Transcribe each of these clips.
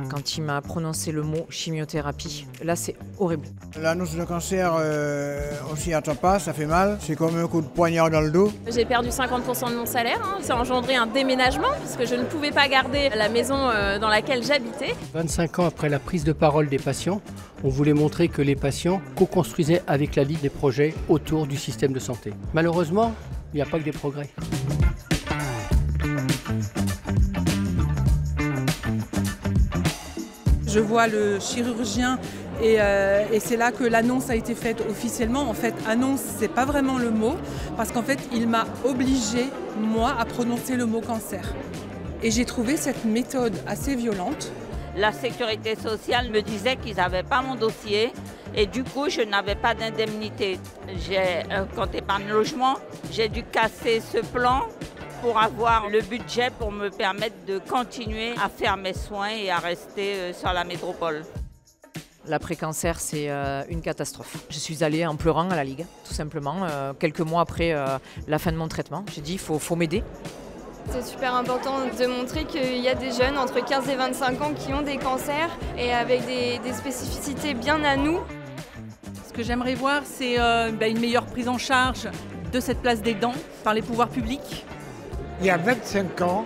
Quand il m'a prononcé le mot chimiothérapie, là c'est horrible. L'annonce de cancer, on s'y attend pas, ça fait mal. C'est comme un coup de poignard dans le dos. J'ai perdu 50% de mon salaire. Ça a engendré un déménagement puisque je ne pouvais pas garder la maison dans laquelle j'habitais. 25 ans après la prise de parole des patients, on voulait montrer que les patients co-construisaient avec la Ligue des projets autour du système de santé. Malheureusement, il n'y a pas que des progrès. Je vois le chirurgien et c'est là que l'annonce a été faite officiellement. En fait, annonce, c'est pas vraiment le mot, parce qu'en fait, il m'a obligée, moi, à prononcer le mot cancer. Et j'ai trouvé cette méthode assez violente. La sécurité sociale me disait qu'ils n'avaient pas mon dossier et du coup, je n'avais pas d'indemnité. J'ai un compte épargne logement, j'ai dû casser ce plan pour avoir le budget pour me permettre de continuer à faire mes soins et à rester sur la métropole. L'après-cancer, c'est une catastrophe. Je suis allée en pleurant à la Ligue, tout simplement. Quelques mois après la fin de mon traitement, j'ai dit il faut m'aider. C'est super important de montrer qu'il y a des jeunes entre 15 et 25 ans qui ont des cancers et avec des spécificités bien à nous. Ce que j'aimerais voir, c'est une meilleure prise en charge de cette place des dents par les pouvoirs publics. Il y a 25 ans,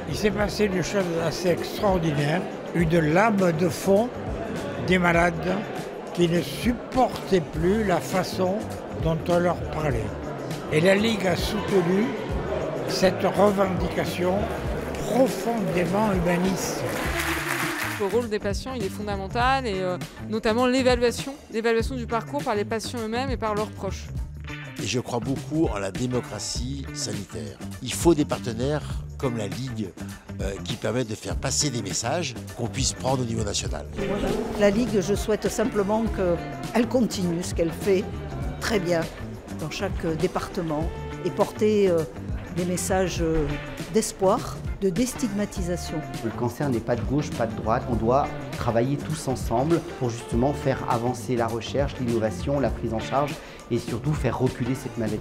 il s'est passé une chose assez extraordinaire, une lame de fond des malades qui ne supportaient plus la façon dont on leur parlait. Et la Ligue a soutenu cette revendication profondément humaniste. Le rôle des patients, il est fondamental et notamment l'évaluation du parcours par les patients eux-mêmes et par leurs proches. Et je crois beaucoup en la démocratie sanitaire. Il faut des partenaires comme la Ligue qui permettent de faire passer des messages qu'on puisse prendre au niveau national. La Ligue, je souhaite simplement qu'elle continue ce qu'elle fait très bien dans chaque département et porter des messages d'espoir, de déstigmatisation. Le cancer n'est pas de gauche, pas de droite. On doit travailler tous ensemble pour justement faire avancer la recherche, l'innovation, la prise en charge et surtout faire reculer cette maladie.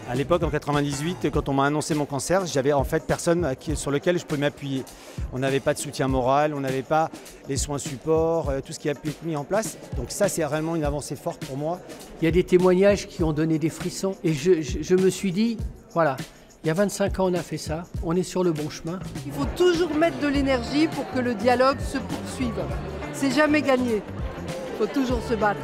À l'époque, en 98, quand on m'a annoncé mon cancer, j'avais en fait personne sur lequel je pouvais m'appuyer. On n'avait pas de soutien moral, on n'avait pas les soins supports, tout ce qui a pu être mis en place. Donc ça, c'est vraiment une avancée forte pour moi. Il y a des témoignages qui ont donné des frissons et je me suis dit, voilà, il y a 25 ans on a fait ça, on est sur le bon chemin. Il faut toujours mettre de l'énergie pour que le dialogue se poursuive. C'est jamais gagné, il faut toujours se battre.